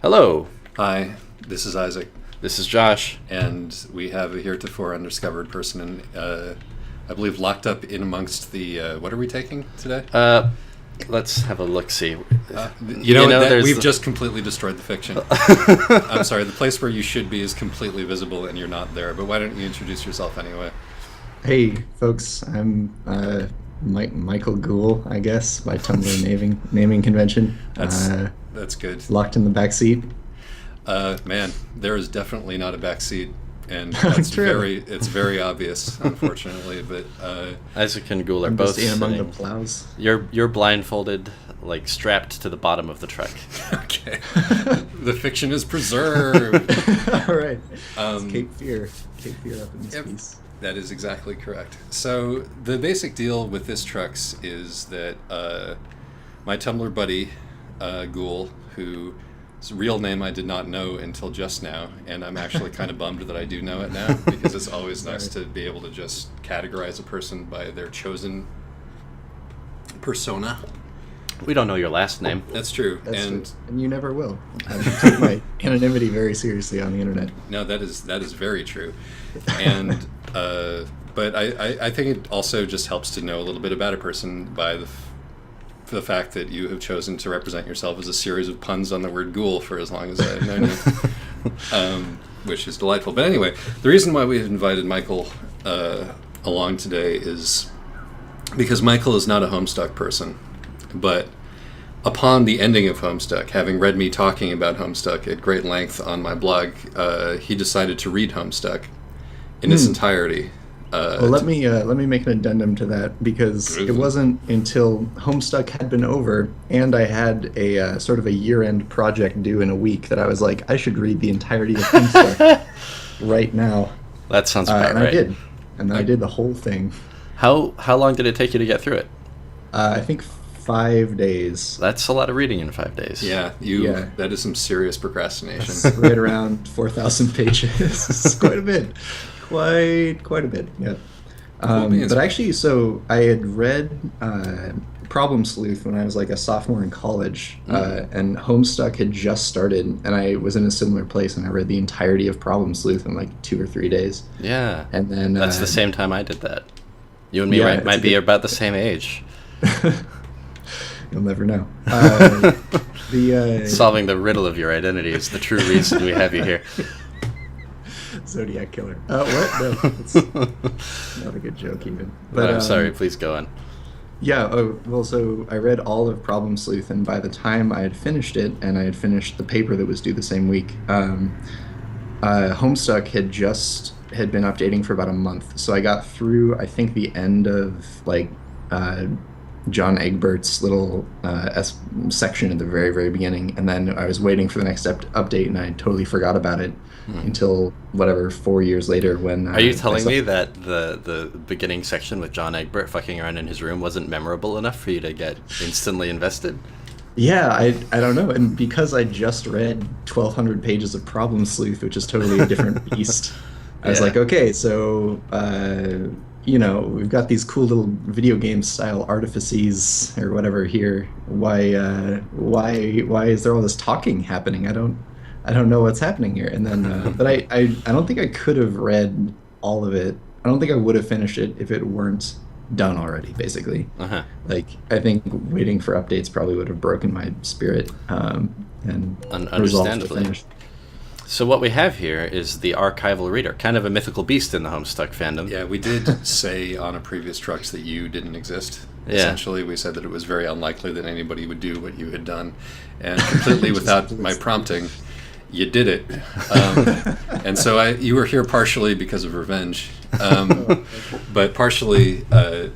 Hello, Hi, this is Isaac, this is Josh. and we have a heretofore undiscovered person, I believe, locked up in amongst the. What are we taking today? Let's have a look-see. We've just completely destroyed the fiction. I'm sorry, the place where you should be is completely visible, and you're not there. But why don't you introduce yourself anyway? Hey, folks, I'm Michael Ghoul, I guess, by Tumblr naming convention. That's good. Locked in the back seat. Man, there is definitely not a back seat, and It's true. it's very obvious, unfortunately. But Isaac and Ghoul are I'm both just in among the sitting. plows. You're blindfolded, like strapped to the bottom of the truck. okay, the fiction is preserved. All right. It's Cape Fear. Cape Fear up in this Yep. piece. That is exactly correct. So the basic deal with this trucks is that my Tumblr buddy, Ghoul, whose real name I did not know until just now, and I'm actually kind of bummed that I do know it now, because it's always nice to be able to just categorize a person by their chosen persona. We don't know your last name. That's true. That's and true. And you never will. I take my anonymity very seriously on the internet. No, that is very true. And but I think it also just helps to know a little bit about a person by the fact that you have chosen to represent yourself as a series of puns on the word ghoul for as long as I've known you, which is delightful. But anyway, the reason why we've invited Michael along today is because Michael is not a Homestuck person, but upon the ending of Homestuck, having read me talking about Homestuck at great length on my blog, he decided to read Homestuck in its entirety. Well, let me make an addendum to that, because it wasn't until Homestuck had been over and I had a sort of a year-end project due in a week that I was like, I should read the entirety of Homestuck right now. That sounds about and right. I did, and I did the whole thing. How long did it take you to get through it? I think 5 days. That's a lot of reading in 5 days. Yeah, that is some serious procrastination. It's right around 4,000 pages. It's quite a bit. Quite a bit, yeah. But actually, so I had read Problem Sleuth when I was like a sophomore in college, and Homestuck had just started, and I was in a similar place, and I read the entirety of Problem Sleuth in like 2 or 3 days. Yeah. And then That's the same time I did that. You and me might be about the same age. You'll never know. Solving the riddle of your identity is the true reason we have you here. Zodiac Killer. What? No, it's not a good joke even. But I'm sorry, please go on. Yeah, well, so I read all of Problem Sleuth, and by the time I had finished it, and I had finished the paper that was due the same week, Homestuck had been updating for about a month. So I got through, I think, the end of, like, John Egbert's little section at the very, very beginning, and then I was waiting for the next update, and I totally forgot about it until, whatever, 4 years later when... Are you telling me that the beginning section with John Egbert fucking around in his room wasn't memorable enough for you to get instantly invested? Yeah, I don't know, and because I just read 1,200 pages of Problem Sleuth, which is totally a different beast, I was like, okay, so... we've got these cool little video game style artifices or whatever here. Why is there all this talking happening? I don't know what's happening here. And then, but I don't think I could have read all of it. I don't think I would have finished it if it weren't done already, basically. Like, I think waiting for updates probably would have broken my spirit, and resolved to finish. So what we have here is the archival reader, kind of a mythical beast in the Homestuck fandom. Yeah, we did say on a previous Trucks that you didn't exist. Yeah. Essentially, we said that it was very unlikely that anybody would do what you had done. And completely without my prompting, you did it. And so you were here partially because of revenge, but partially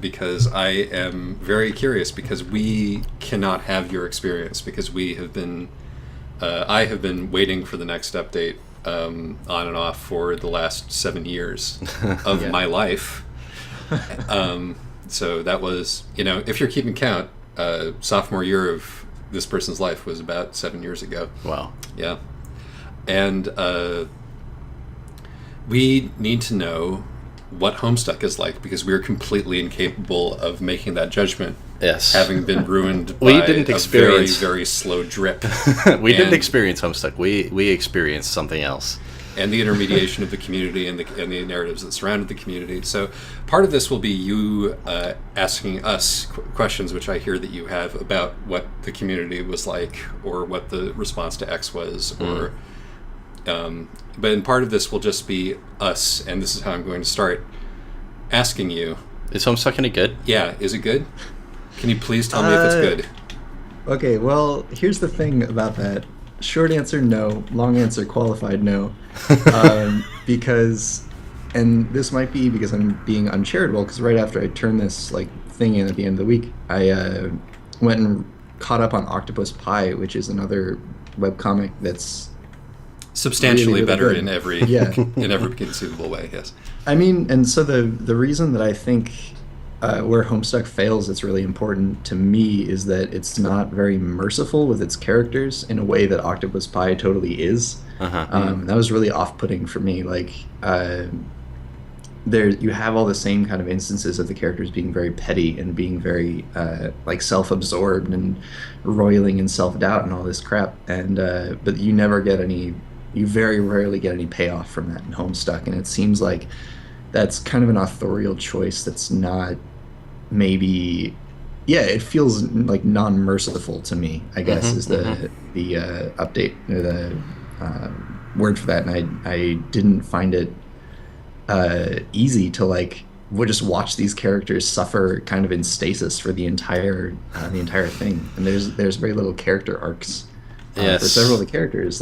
because I am very curious, because we cannot have your experience, because we have been... I have been waiting for the next update on and off for the last 7 years of my life. So that was, if you're keeping count, sophomore year of this person's life was about 7 years ago. Wow. Yeah. And we need to know what Homestuck is like, because we are completely incapable of making that judgment Yes. having been ruined by We didn't experience- a very, very slow drip. We didn't And- experience Homestuck. We experienced something else. and the intermediation of the community and the narratives that surrounded the community. So part of this will be you asking us questions, which I hear that you have, about what the community was like, or what the response to X was, or but in part of this will just be us, and this is how I'm going to start asking you. Is Homestuck any good? Yeah, is it good? Can you please tell me if it's good? Okay, well, here's the thing about that. Short answer, no. Long answer, qualified, no. Because, and this might be because I'm being uncharitable, because right after I turned this thing in at the end of the week, I went and caught up on Octopus Pie, which is another webcomic that's Substantially really better good. in every Yeah. in every conceivable way. Yes. I mean, and so the reason that I think where Homestuck fails, it's really important to me, is that it's not very merciful with its characters in a way that Octopus Pie totally is. That was really off-putting for me. There you have all the same kind of instances of the characters being very petty and being very self-absorbed and roiling in self-doubt and all this crap, and but you never get any. You very rarely get any payoff from that in Homestuck, and it seems like that's kind of an authorial choice that's not maybe. Yeah, it feels like non-merciful to me, I guess, is the update or the word for that, and I didn't find it easy to would just watch these characters suffer kind of in stasis for the entire thing, and there's very little character arcs. Yes. For several of the characters,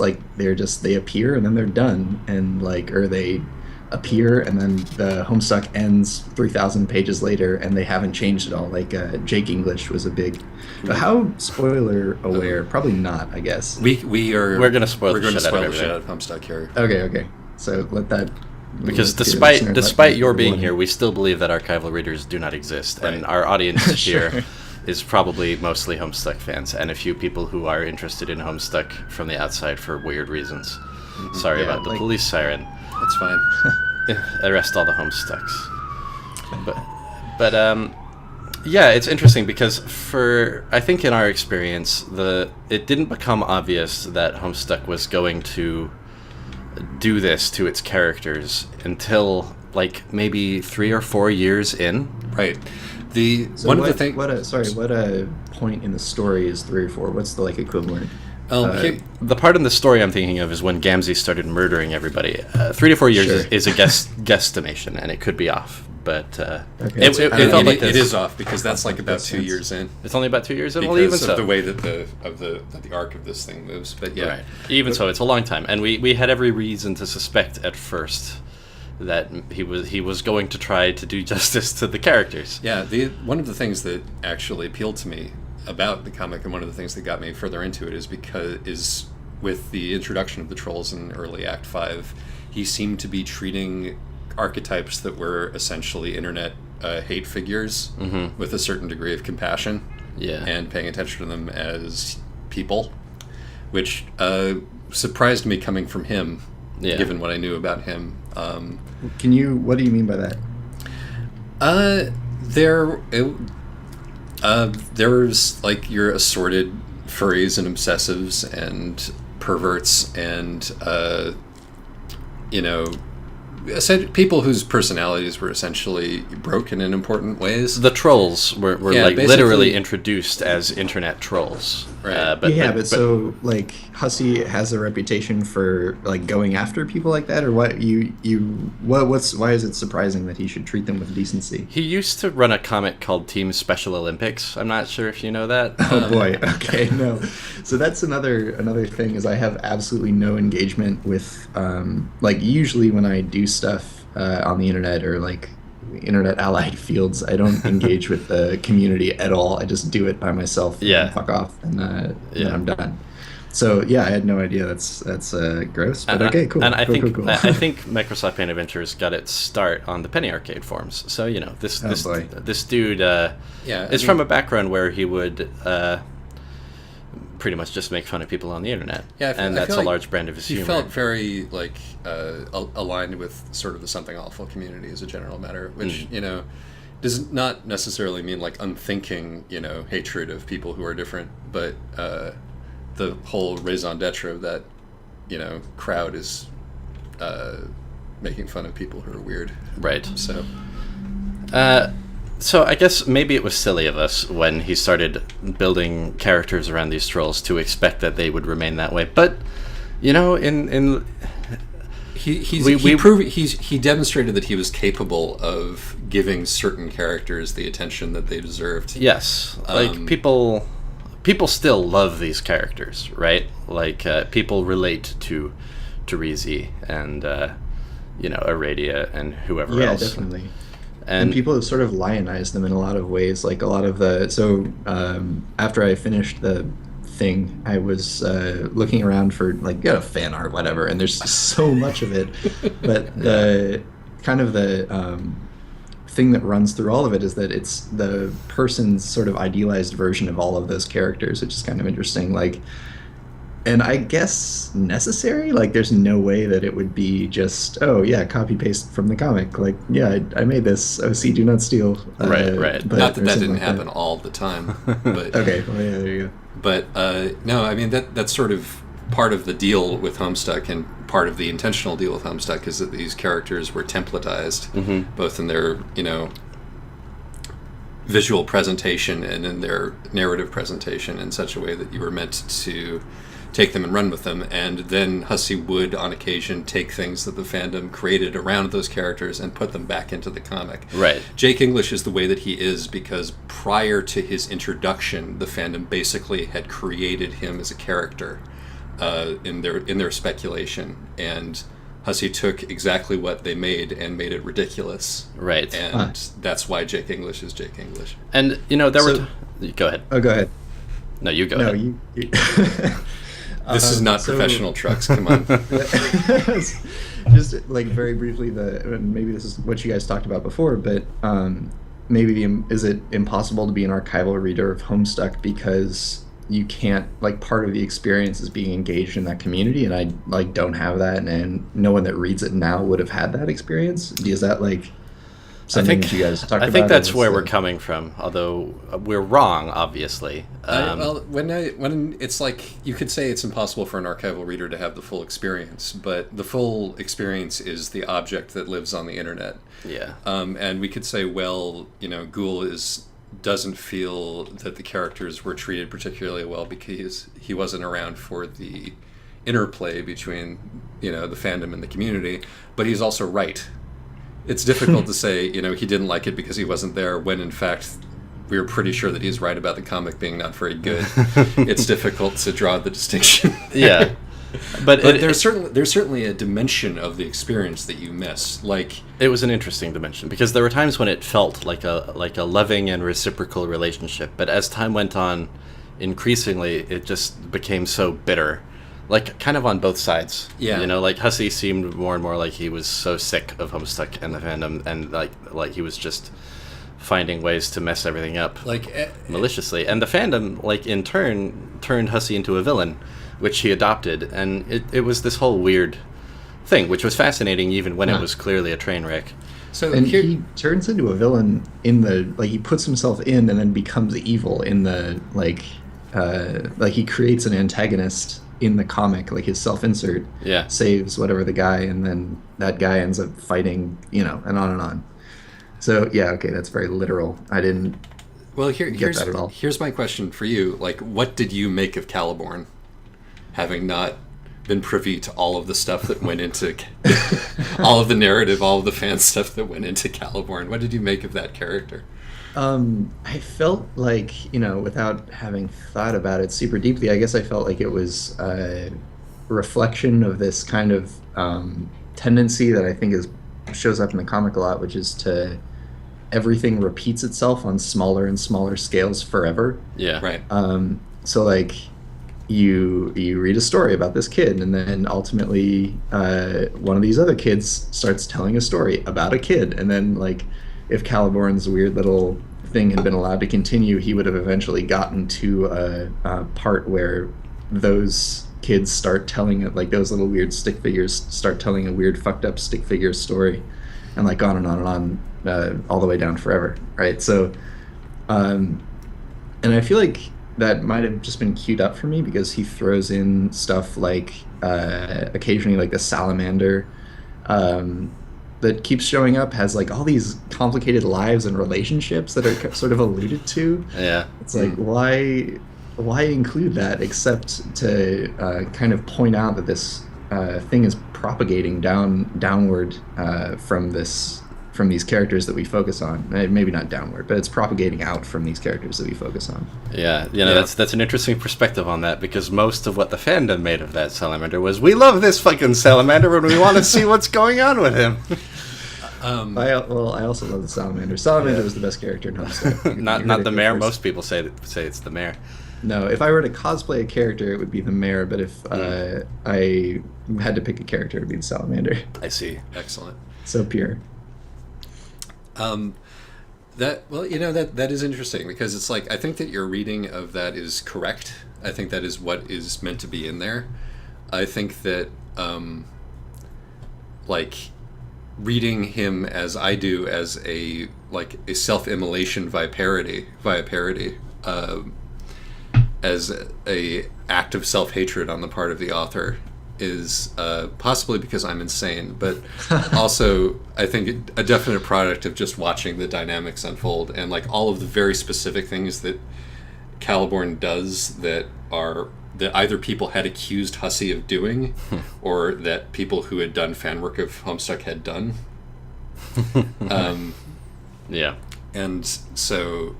they appear and then they're done, and or they appear and then the Homestuck ends 3,000 pages later and they haven't changed at all. Jake English was a big. But how spoiler aware? Probably not, I guess. We're gonna spoil We're the going to shit out of spoil the shit everything. out of Homestuck here. Okay. So let that. Because let the despite listener your being warning. here, we still believe that archival readers do not exist, and Right. our audience Sure. here is probably mostly Homestuck fans and a few people who are interested in Homestuck from the outside for weird reasons. Sorry Yeah, about the police siren. That's fine. Arrest all the Homestucks. But yeah, it's interesting because I think in our experience, it didn't become obvious that Homestuck was going to do this to its characters until maybe 3 or 4 years in. Right. So One what, of the things. what a point in the story is 3 or 4? What's the equivalent? The part in the story I'm thinking of is when Gamzee started murdering everybody. 3 to 4 years Sure. is a guesstimation, and it could be off. But Okay. it felt like it this. is off because that's about Makes 2 sense. years in. It's only about 2 years in. Because Well, even of so, the way that the arc of this thing moves. But yeah. right. Even so, it's a long time, and we had every reason to suspect at first that he was going to try to do justice to the characters. Yeah, one of the things that actually appealed to me about the comic, and one of the things that got me further into it, is with the introduction of the trolls in early Act 5, he seemed to be treating archetypes that were essentially internet hate figures with a certain degree of compassion, and paying attention to them as people, which surprised me coming from him, given what I knew about him. What do you mean by that? There's your assorted furries and obsessives and perverts and people whose personalities were essentially broken in important ways. The trolls were basically literally introduced as internet trolls. Right. But so Hussey has a reputation for going after people like that, or what? Why is it surprising that he should treat them with decency? He used to run a comic called Team Special Olympics. I'm not sure if you know that. Oh boy. Okay, no. So that's another thing, is I have absolutely no engagement with usually when I do stuff on the internet or internet allied fields, I don't engage with the community at all. I just do it by myself and fuck off, and then I'm done. So yeah, I had no idea. That's gross. But okay, cool. And I think cool. I think Microsoft Paint Adventures got its start on the Penny Arcade forums. So this dude is from a background where he would pretty much just make fun of people on the internet. Yeah, and that's a large brand of his humor. He felt very aligned with sort of the Something Awful community as a general matter, which does not necessarily mean like unthinking, hatred of people who are different, but the whole raison d'etre of that, crowd is making fun of people who are weird. Right. So I guess maybe it was silly of us when he started building characters around these trolls to expect that they would remain that way. But, in he demonstrated that he was capable of giving certain characters the attention that they deserved. Yes, like people still love these characters, right? Like people relate to Rizi and Aradia and whoever else. Yeah, definitely. And people have sort of lionized them in a lot of ways. Like a lot of after I finished the thing, I was looking around for fan art, whatever, and there's so much of it. But the kind of the thing that runs through all of it is that it's the person's sort of idealized version of all of those characters, which is kind of interesting. Like, and I guess necessary. Like, there's no way that it would be just, copy paste from the comic. Like, yeah, I made this. OC, do not steal. Right. But not that didn't happen all the time. But okay. Well, yeah, there you go. But no, I mean that's sort of part of the deal with Homestuck, and part of the intentional deal with Homestuck is that these characters were templatized, both in their visual presentation and in their narrative presentation, in such a way that you were meant to take them and run with them. And then Hussey would, on occasion, take things that the fandom created around those characters and put them back into the comic. Right. Jake English is the way that he is because prior to his introduction, the fandom basically had created him as a character in their speculation, and Hussey took exactly what they made and made it ridiculous. Right. And that's why Jake English is Jake English. And go ahead. Oh, go ahead. No, you go ahead. You This is not professional trucks. Come on. Just like very briefly, maybe this is what you guys talked about before, but is it impossible to be an archival reader of Homestuck because you can't, like, part of the experience is being engaged in that community, and I don't have that, and no one that reads it now would have had that experience? Is that something that you guys talked about? I think that's where we're coming from, although we're wrong, obviously. When it's like, you could say it's impossible for an archival reader to have the full experience, but the full experience is the object that lives on the internet. Yeah. And we could say, well, Ghoul doesn't feel that the characters were treated particularly well because he wasn't around for the interplay between, the fandom and the community, but he's also right. It's difficult to say, he didn't like it because he wasn't there, when in fact we were pretty sure that he's right about the comic being not very good. It's difficult to draw the distinction. Yeah. But there's certainly a dimension of the experience that you miss. Like, it was an interesting dimension because there were times when it felt like a loving and reciprocal relationship, but as time went on, increasingly it just became so bitter. Like, kind of on both sides. Yeah. Like, Hussey seemed more and more like he was so sick of Homestuck and the fandom, and like he was just finding ways to mess everything up, maliciously. And the fandom, in turn, turned Hussey into a villain, which he adopted, and it was this whole weird thing, which was fascinating even when it was clearly a train wreck. And he turns into a villain he puts himself in and then becomes evil in the, he creates an antagonist in the comic, like his self-insert saves whatever the guy, and then that guy ends up fighting, and on and on. So yeah, okay, that's very literal. I didn't get that at all. Here's my question for you. Like, what did you make of Caliborn, having not been privy to all of the stuff that went into all of the narrative, all of the fan stuff that went into Caliborn? What did you make of that character? I felt like, without having thought about it super deeply, I guess I felt like it was a reflection of this kind of tendency that I think shows up in the comic a lot, which is to everything repeats itself on smaller and smaller scales forever. Yeah. Right. So like you read a story about this kid, and then ultimately one of these other kids starts telling a story about a kid, and then like, if Caliborn's weird little thing had been allowed to continue, he would have eventually gotten to a part where those kids start telling it, like those little weird stick figures start telling a weird fucked up stick figure story, and like on and on and on, all the way down forever, right? So, and I feel like that might have just been queued up for me because he throws in stuff like occasionally like a salamander that keeps showing up has like all these complicated lives and relationships that are sort of alluded to. Yeah. It's like, why include that except to kind of point out that this thing is propagating downward from these characters that we focus on. Maybe not downward, but it's propagating out from these characters that we focus on. Yeah, that's an interesting perspective on that, because most of what the fandom made of that salamander was, we love this fucking salamander and we want to see what's going on with him. I also love the salamander. Salamander was the best character in Homestuck. not the mayor. Most people say it's the mayor. No, if I were to cosplay a character, it would be the mayor. But if I had to pick a character, it would be the salamander. I see. Excellent. So pure. That is interesting, because it's like, I think that your reading of that is correct. I think that is what is meant to be in there. I think that like reading him as I do, as a self-immolation via parody, as a act of self-hatred on the part of the author, is possibly because I'm insane, but also I think a definite product of just watching the dynamics unfold, and like all of the very specific things that Caliborn does that either people had accused Hussey of doing or that people who had done fan work of Homestuck had done. Yeah. And so,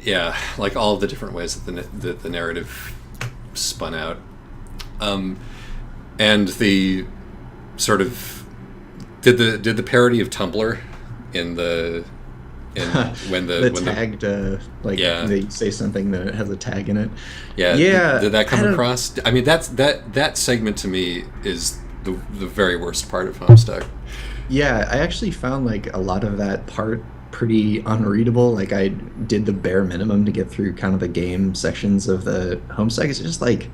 yeah, like all of the different ways that the narrative spun out. And the sort of did the parody of Tumblr when the tagged they say something that has a tag in it. Yeah. Did that come across? I mean, that segment to me is the very worst part of Homestuck. Yeah, I actually found like a lot of that part pretty unreadable. Like I did the bare minimum to get through kind of the game sections of the Homestuck. It's just like,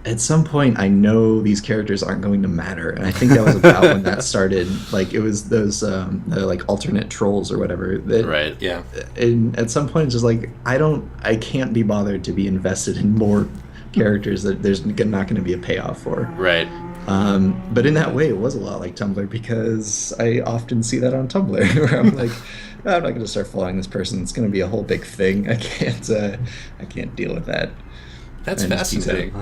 at some point, I know these characters aren't going to matter, and I think that was about when that started. Like it was those like alternate trolls or whatever. Right. Yeah. And at some point, it's just like I can't be bothered to be invested in more characters that there's not going to be a payoff for. Right. But in that way, it was a lot like Tumblr, because I often see that on Tumblr where I'm like, I'm not going to start following this person. It's going to be a whole big thing. I can't deal with that. That's fascinating.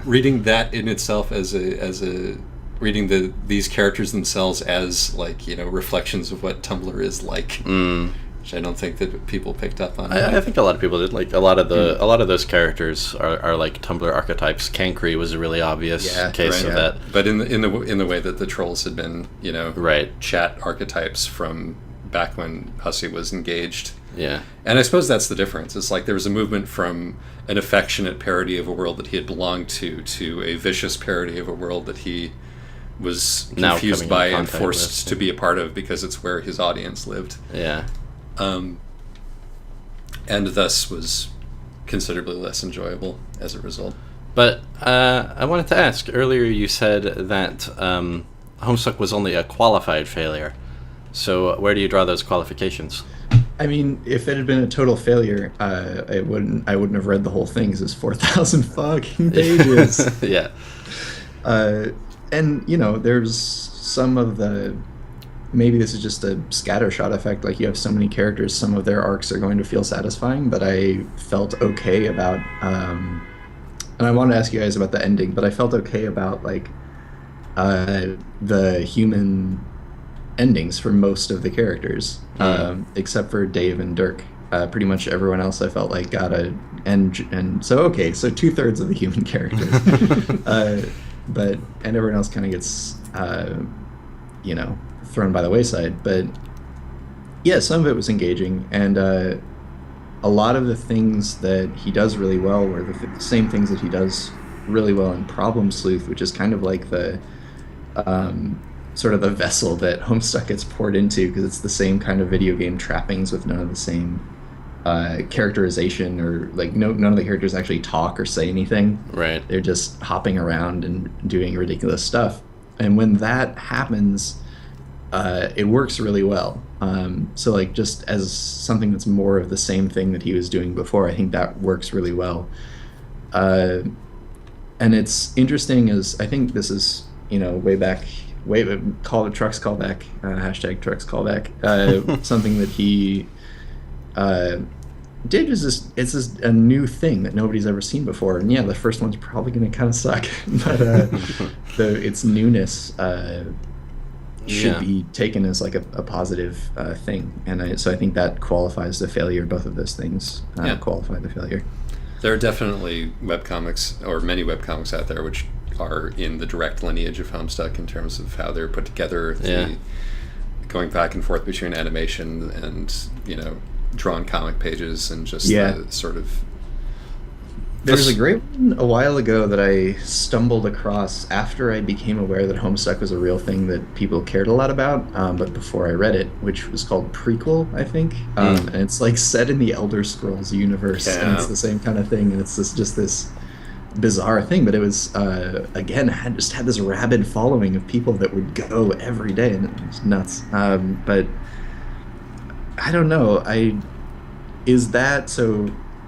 Reading that in itself as a reading these characters themselves as like, reflections of what Tumblr is like, which I don't think that people picked up on. I think a lot of people did. Like a lot of those characters are like Tumblr archetypes. Cankry was a really obvious case of that. But in the way that the trolls had been, chat archetypes from back when Hussey was engaged. Yeah. And I suppose that's the difference. It's like there was a movement from an affectionate parody of a world that he had belonged to a vicious parody of a world that he was confused by and forced to be a part of because it's where his audience lived. Yeah. And thus was considerably less enjoyable as a result. But I wanted to ask, earlier you said that Homestuck was only a qualified failure. So where do you draw those qualifications? I mean, if it had been a total failure, I wouldn't have read the whole thing, because it's 4,000 fucking pages. Yeah. And there's some of the, maybe this is just a scattershot effect, like you have so many characters, some of their arcs are going to feel satisfying, but I felt okay about, and I want to ask you guys about the ending, but I felt okay about like the human endings for most of the characters, except for Dave and Dirk. Pretty much everyone else I felt like got a and so 2/3 of the human characters, but everyone else kind of gets thrown by the wayside. But yeah, some of it was engaging, and a lot of the things that he does really well were the same things that he does really well in Problem Sleuth, which is kind of like the sort of the vessel that Homestuck gets poured into, because it's the same kind of video game trappings with none of the same characterization, or like none of the characters actually talk or say anything. Right. They're just hopping around and doing ridiculous stuff. And when that happens, it works really well. So like just as something that's more of the same thing that he was doing before, I think that works really well. And it's interesting as I think this is, way back, call it trucks callback, hashtag trucks callback, something that he did is just a new thing that nobody's ever seen before. And yeah, the first one's probably going to kind of suck, but its newness should be taken as like a positive thing. And so I think that qualifies the failure. Both of those things qualify the failure. There are definitely webcomics, or many webcomics out there, which are in the direct lineage of Homestuck in terms of how they're put together, going back and forth between animation and, drawn comic pages and just the sort of... There's a great one a while ago that I stumbled across after I became aware that Homestuck was a real thing that people cared a lot about, but before I read it, which was called Prequel, I think. And it's like set in the Elder Scrolls universe, and it's the same kind of thing, and it's just this bizarre thing, but it was, again, had this rabid following of people that would go every day, and it was nuts. But I don't know,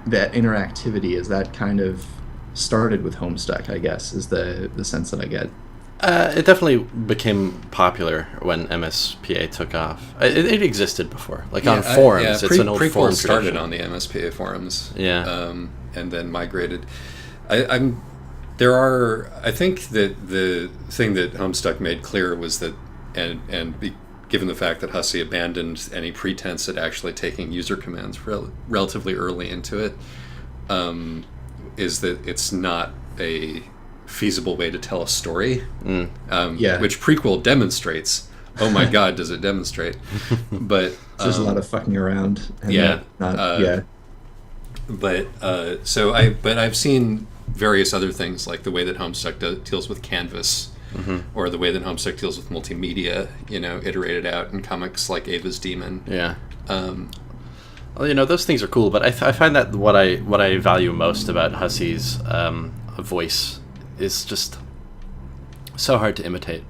that interactivity, is that kind of started with Homestuck, I guess, is the sense that I get. It definitely became popular when MSPA took off. It existed before, like on forums. It's an old forum started tradition. on the MSPA forums, and then migrated. I think that the thing that Homestuck made clear was that, given the fact that Hussey abandoned any pretense at actually taking user commands relatively early into it, is that it's not a feasible way to tell a story, which Prequel demonstrates. Oh my God, does it demonstrate? But there's a lot of fucking around. And But I've seen various other things, like the way that Homestuck deals with Canvas. Or the way that Homestuck deals with multimedia, iterated out in comics like Ava's Demon. Well, those things are cool, but I find that what I value most about Hussey's voice is just so hard to imitate.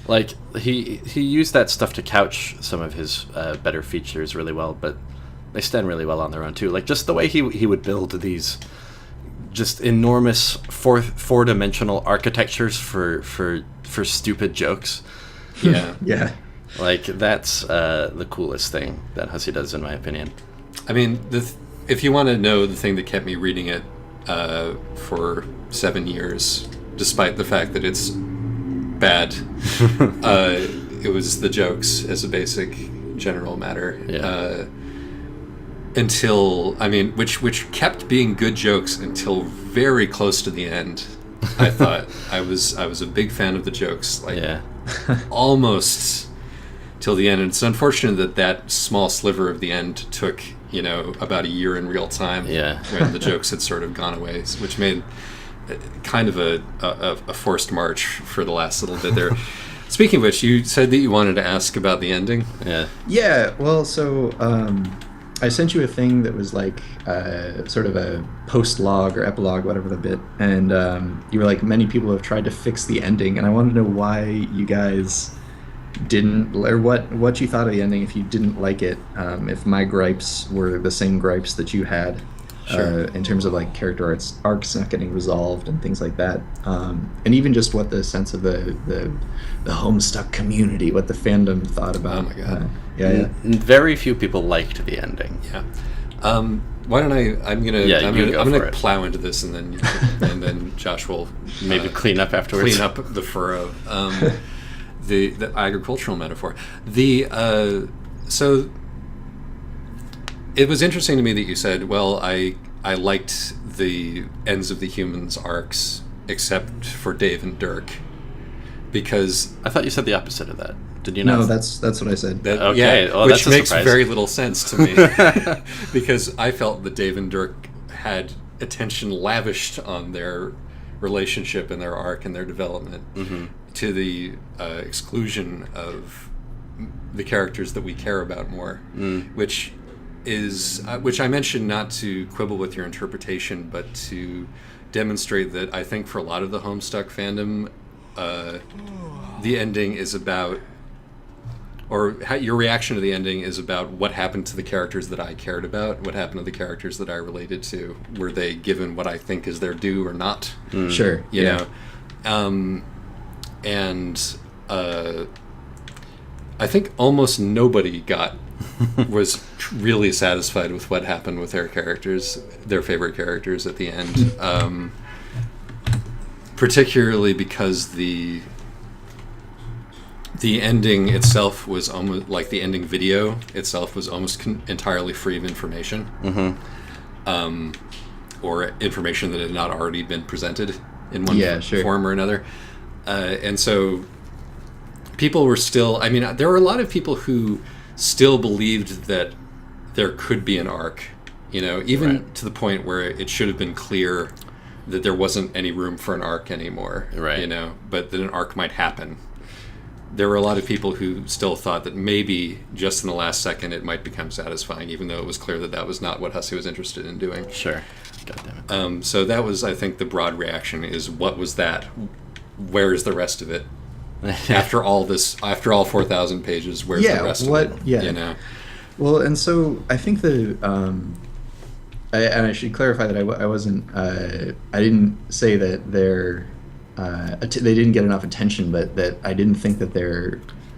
Like he used that stuff to couch some of his better features really well, but they stand really well on their own too. Like just the way he would build these just enormous four-dimensional architectures for stupid jokes. Yeah. Like that's the coolest thing that Hussey does, in my opinion. I mean, if you want to know the thing that kept me reading it for 7 years, despite the fact that it's bad, it was the jokes as a basic general matter. Which kept being good jokes until very close to the end. I thought I was a big fan of the jokes, almost till the end. And it's unfortunate that small sliver of the end took about a year in real time. When the jokes had sort of gone away, which made kind of a forced march for the last little bit there. Speaking of which, you said that you wanted to ask about the ending. Well, so I sent you a thing that was like sort of a post-log or epilogue, whatever the bit, and you were like, many people have tried to fix the ending, and I wanted to know why you guys didn't, or what you thought of the ending, if you didn't like it, if my gripes were the same gripes that you had, in terms of like character arcs not getting resolved and things like that, and even just what the sense of the Homestuck community, what the fandom thought about. Oh my God. Very few people liked the ending. Why don't I'm gonna it. plow into this, and then Josh will maybe clean up afterwards. Clean up the furrow. The agricultural metaphor. So it was interesting to me that you said, well, I liked the Ends of the Humans arcs except for Dave and Dirk, because I thought you said the opposite of that. Did you not? No, that's what I said. Which makes very little sense to me, because I felt that Dave and Dirk had attention lavished on their relationship and their arc and their development, to the exclusion of the characters that we care about more, which I mentioned not to quibble with your interpretation, but to demonstrate that I think for a lot of the Homestuck fandom, the ending is about or how your reaction to the ending is about what happened to the characters that I cared about, what happened to the characters that I related to. Were they given what I think is their due or not? Sure. You know? And I think almost nobody was really satisfied with what happened with their characters, their favorite characters at the end. Particularly because the ending itself was almost like the ending video itself was almost entirely free of information, or information that had not already been presented in one form or another, and so people were still. I mean, there were a lot of people who still believed that there could be an arc, you know, even to the point where it should have been clear that there wasn't any room for an arc anymore, you know, but that an arc might happen. There were a lot of people who still thought that maybe just in the last second it might become satisfying, even though it was clear that that was not what Hussey was interested in doing. Sure. God damn it. So that was, I think, the broad reaction is, what was that? Where is the rest of it? After all 4,000 pages, where's the rest of it? Yeah. You know? Well, and so I think and I should clarify that I wasn't. I didn't say that they didn't get enough attention, but that I didn't think that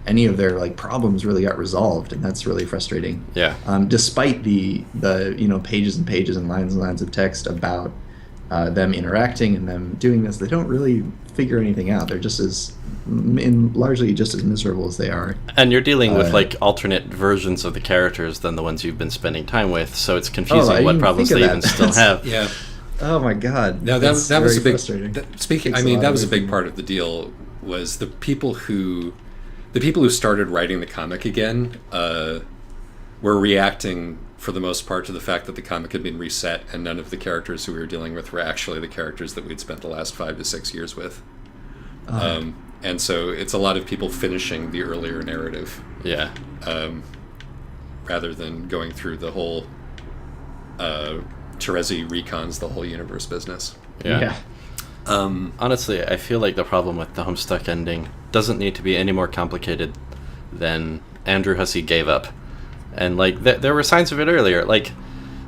any of their like problems really got resolved, and that's really frustrating. Yeah. Despite the pages and pages and lines of text about them interacting and them doing this, they don't really figure anything out. They're just largely just as miserable as they are. And you're dealing with like alternate versions of the characters than the ones you've been spending time with, so it's confusing what problems they even still have. Yeah. Oh my God. No, that was a big frustrating. That was a big part of the deal. Was the people who started writing the comic again were reacting for the most part to the fact that the comic had been reset, and none of the characters who we were dealing with were actually the characters that we'd spent the last 5 to 6 years with. And so it's a lot of people finishing the earlier narrative. Yeah. Rather than going through the whole Terezi recons the whole universe business. Yeah. Honestly, I feel like the problem with the Homestuck ending doesn't need to be any more complicated than Andrew Hussey gave up. And like there were signs of it earlier. Like,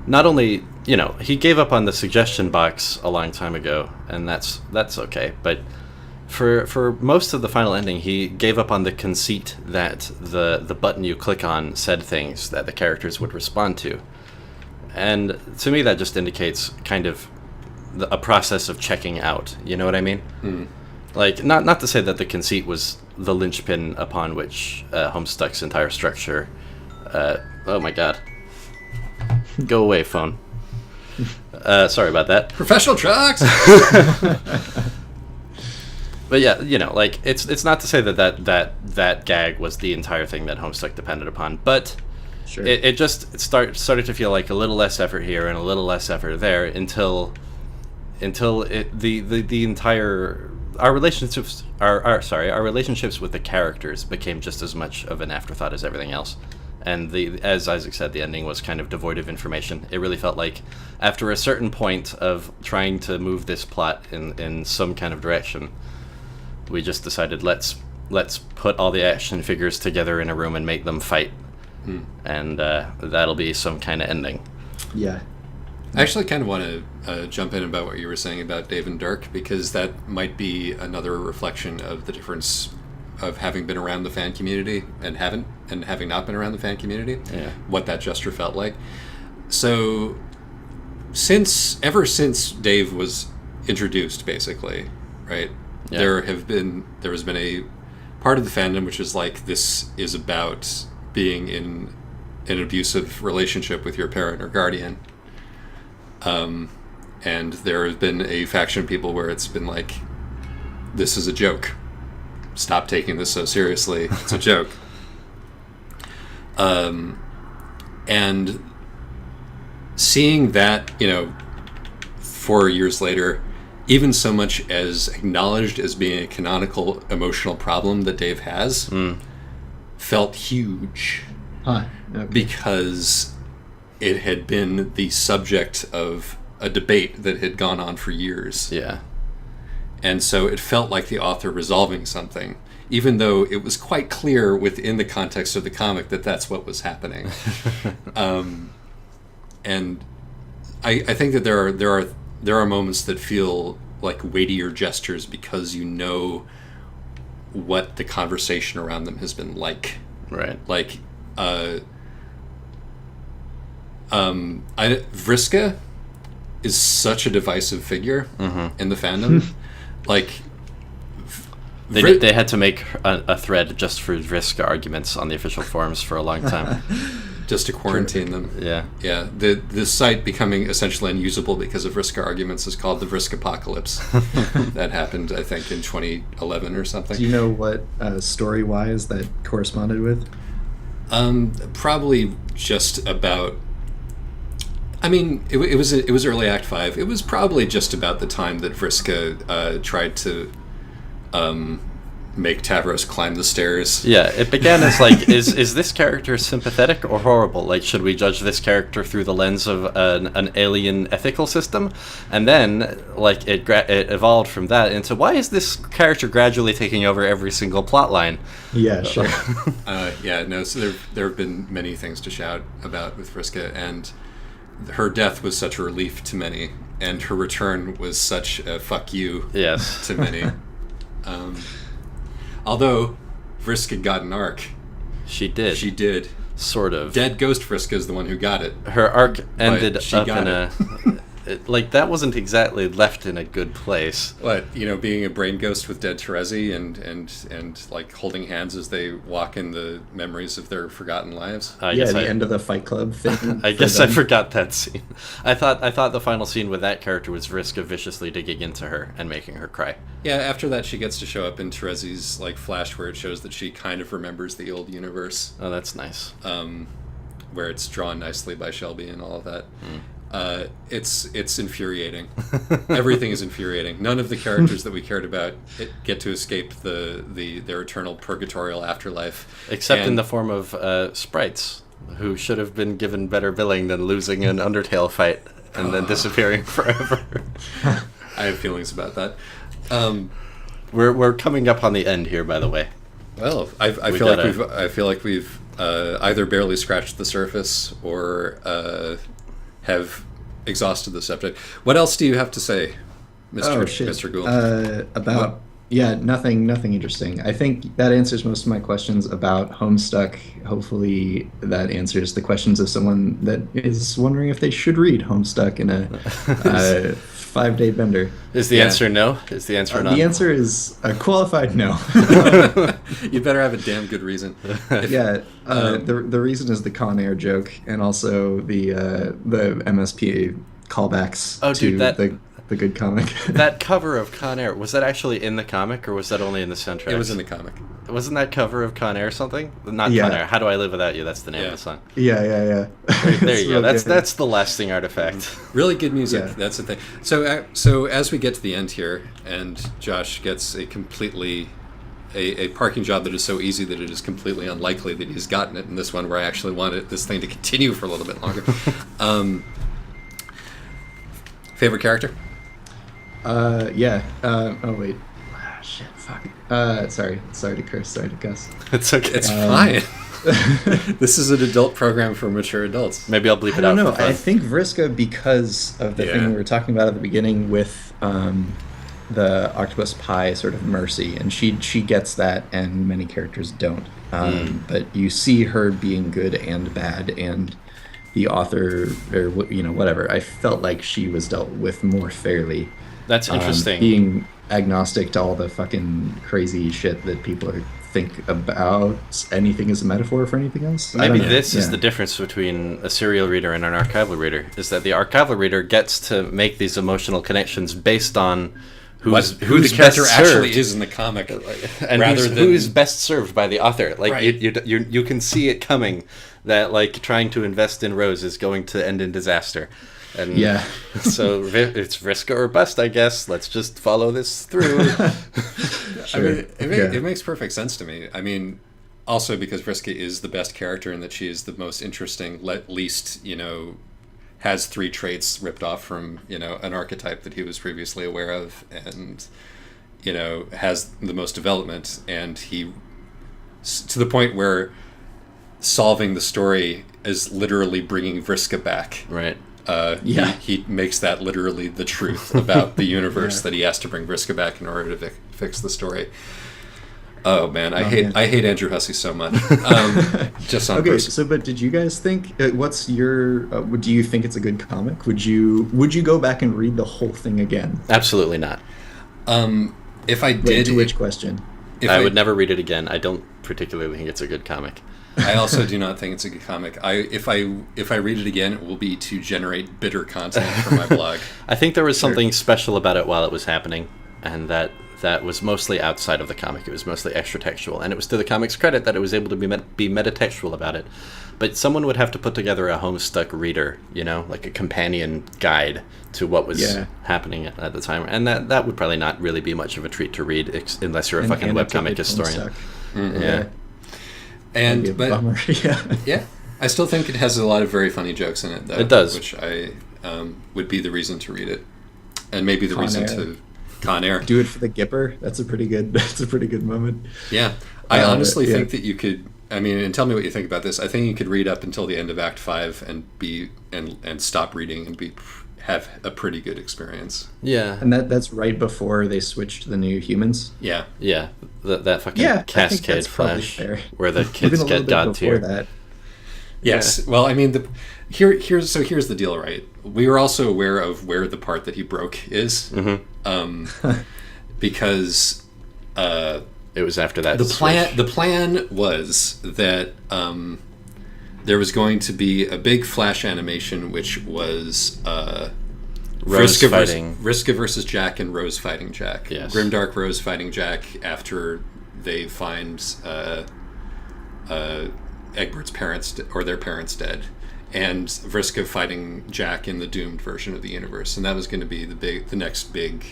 not only, you know, he gave up on the suggestion box a long time ago, and that's okay, but for most of the final ending, he gave up on the conceit that the button you click on said things that the characters would respond to. And to me, that just indicates kind of a process of checking out. You know what I mean? Like, not to say that the conceit was the linchpin upon which Homestuck's entire structure. Oh my God! Go away, phone. Sorry about that. Professional trucks. But yeah, you know, like it's not to say that gag was the entire thing that Homestuck depended upon, but sure. it started to feel like a little less effort here and a little less effort there until the entire our relationships with the characters became just as much of an afterthought as everything else. And as Isaac said, the ending was kind of devoid of information. It really felt like after a certain point of trying to move this plot in some kind of direction, we just decided let's put all the action figures together in a room and make them fight, and that'll be some kind of ending. Yeah. I actually kind of want to jump in about what you were saying about Dave and Dirk, because that might be another reflection of the difference of having been around the fan community and having not been around the fan community. Yeah. What that gesture felt like. So ever since Dave was introduced, basically, right? Yeah. There has been a part of the fandom which is like, this is about being in an abusive relationship with your parent or guardian. And there has been a faction of people where it's been like, this is a joke. Stop taking this so seriously. It's a joke. And seeing that, 4 years later, even so much as acknowledged as being a canonical emotional problem that Dave has, felt huge. Huh. Okay. Because it had been the subject of a debate that had gone on for years. Yeah. And so it felt like the author resolving something, even though it was quite clear within the context of the comic that that's what was happening. And I think that there are moments that feel like weightier gestures because you know what the conversation around them has been like. Right. Like, Vriska is such a divisive figure in the fandom. Like, they had to make a thread just for Vriska arguments on the official forums for a long time. Just to quarantine them. Yeah. Yeah. The site becoming essentially unusable because of Vriska arguments is called the Vriska Apocalypse. That happened, I think, in 2011 or something. Do you know what story-wise that corresponded with? Probably just about. I mean, it was early Act 5. It was probably just about the time that Vriska tried to make Tavros climb the stairs. Yeah, it began as like, is this character sympathetic or horrible? Like, should we judge this character through the lens of an alien ethical system? And then, like, it evolved from that into, why is this character gradually taking over every single plot line? Yeah, sure. So there have been many things to shout about with Vriska, and her death was such a relief to many, and her return was such a fuck you to many. Although Vriska got an arc. She did. She did. Sort of. Dead Ghost Vriska is the one who got it. Her arc ended up in a... like, that wasn't exactly left in a good place. What, being a brain ghost with dead Terezi and like holding hands as they walk in the memories of their forgotten lives. End of the Fight Club thing. I guess I forgot that scene. I thought the final scene with that character was Vriska viciously digging into her and making her cry. Yeah, after that she gets to show up in Terezi's like flash where it shows that she kind of remembers the old universe. Oh, that's nice. Where it's drawn nicely by Shelby and all of that. It's infuriating. Everything is infuriating. None of the characters that we cared about get to escape their eternal purgatorial afterlife, except in the form of sprites, who should have been given better billing than losing an Undertale fight and then disappearing forever. I have feelings about that. We're coming up on the end here, by the way. Well, I feel like we've either barely scratched the surface or have exhausted the subject. What else do you have to say, Mr. Gould? About nothing interesting. I think that answers most of my questions about Homestuck. Hopefully that answers the questions of someone that is wondering if they should read Homestuck in a 5-day bender. Is the answer no? Is the answer no? The answer is a qualified no. You better have a damn good reason. The reason is the Con Air joke, and also the MSP callbacks the good comic. That cover of Con Air, was that actually in the comic, or was that only in the soundtrack? It was in the comic. Wasn't that cover of Con Air something? Not Con Air. How Do I Live Without You? That's the name of the song. Yeah. There you go. That's the lasting artifact. Really good music. Yeah. That's the thing. So as we get to the end here, and Josh gets a completely a parking job that is so easy that it is completely unlikely that he's gotten it in this one, where I actually wanted this thing to continue for a little bit longer. Favorite character? Oh wait. Shit. Fuck. Sorry to curse. Sorry to cuss. It's okay. It's fine. This is an adult program for mature adults. Maybe I'll bleep it out. I don't know. I think Vriska, because of the thing we were talking about at the beginning with the octopus pie sort of mercy, and she gets that, and many characters don't. But you see her being good and bad, and the author, or whatever. I felt like she was dealt with more fairly. That's interesting. Being agnostic to all the fucking crazy shit that people think about anything as a metaphor for anything else. Maybe this is the difference between a serial reader and an archival reader, is that the archival reader gets to make these emotional connections based on who the character actually is in the comic, and who is best served by the author. Like, you can see it coming that, like, trying to invest in Rose is going to end in disaster. And so it's Vriska or bust, I guess. Let's just follow this through. Sure. I mean, it makes perfect sense to me. I mean, also because Vriska is the best character and that she is the most interesting, least, has 3 traits ripped off from, an archetype that he was previously aware of. And has the most development, and he, to the point where solving the story is literally bringing Vriska back. Right. He makes that literally the truth about the universe that he has to bring Vriska back in order to fix the story. Oh man, I hate Andrew Hussey so much. Just on okay, person. so but did you guys think? What's your? Do you think it's a good comic? Would you go back and read the whole thing again? Absolutely not. If I did, Wait, to which question? I would never read it again. I don't particularly think it's a good comic. I also do not think it's a good comic. If I read it again, it will be to generate bitter content for my blog. I think there was something special about it while it was happening, and that was mostly outside of the comic. It was mostly extra textual, and it was to the comic's credit that it was able to be metatextual about it. But someone would have to put together a Homestuck reader, like a companion guide to what was happening at the time, and that would probably not really be much of a treat to read unless you're a fucking webcomic historian. Mm-hmm. Yeah. And but bummer. yeah, I still think it has a lot of very funny jokes in it, though. It does, which I would be the reason to read it, and maybe the reason to Con Air. Do it for the Gipper. That's a pretty good moment. Yeah, I honestly think that you could. I mean, and tell me what you think about this. I think you could read up until the end of Act 5 and stop reading and have a pretty good experience. Yeah, and that's right before they switched to the new humans. Yeah, that fucking cascade flash where the kids get god tier. Yes. Well, I mean, here's the deal, right? We were also aware of where the part that he broke is, because it was after that. The plan was that there was going to be a big flash animation, which was Vriska versus Jack and Rose fighting Jack. Yes. Grimdark Rose fighting Jack after they find Egbert's parents or their parents dead, and Vriska fighting Jack in the doomed version of the universe, and that was going to be the next big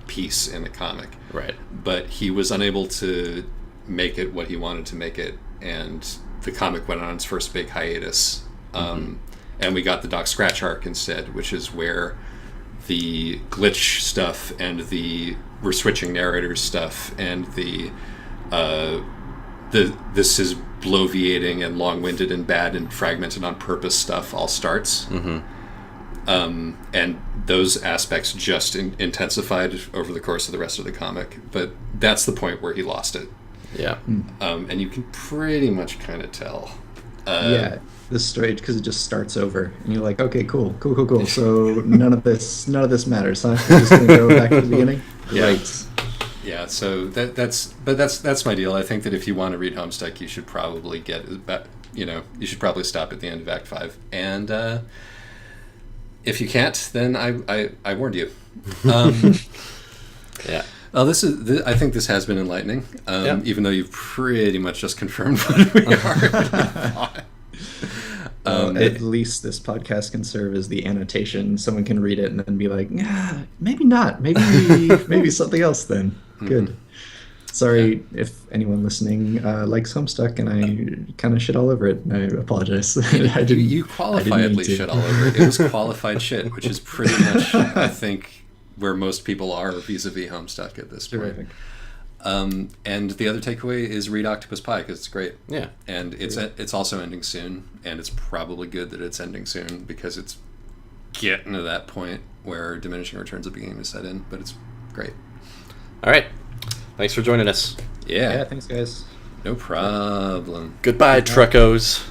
piece in the comic. Right. But he was unable to make it what he wanted to make it, and the comic went on its first big hiatus. And we got the Doc Scratch arc instead, which is where the glitch stuff and the we're switching narrators stuff and the this is bloviating and long-winded and bad and fragmented on purpose stuff all starts. And those aspects just intensified over the course of the rest of the comic. But that's the point where he lost it. Yeah. And you can pretty much kind of tell. This story, because it just starts over, and you're like, okay, cool. So none of this matters, huh? We're just gonna go back to the beginning. Yeah. Right. Yeah. So that's my deal. I think that if you want to read Homestuck, you should probably you should probably stop at the end of Act 5, and if you can't, then I warned you. Yeah. Well, I think this has been enlightening, even though you've pretty much just confirmed what we are. At least this podcast can serve as the annotation. Someone can read it and then be like, maybe not. Maybe something else then. Good. Sorry if anyone listening likes Homestuck and I kind of shit all over it. I apologize. You qualifiedly shit all over it. It was qualified shit, which is pretty much, I think, where most people are vis-a-vis Homestuck at this point. Terrific. And the other takeaway is read Octopus Pie because it's great. Yeah. And it's also ending soon, and it's probably good that it's ending soon because it's getting to that point where diminishing returns are beginning to set in, but it's great. All right. Thanks for joining us. Yeah. Yeah, thanks, guys. No problem. Goodbye, truckos.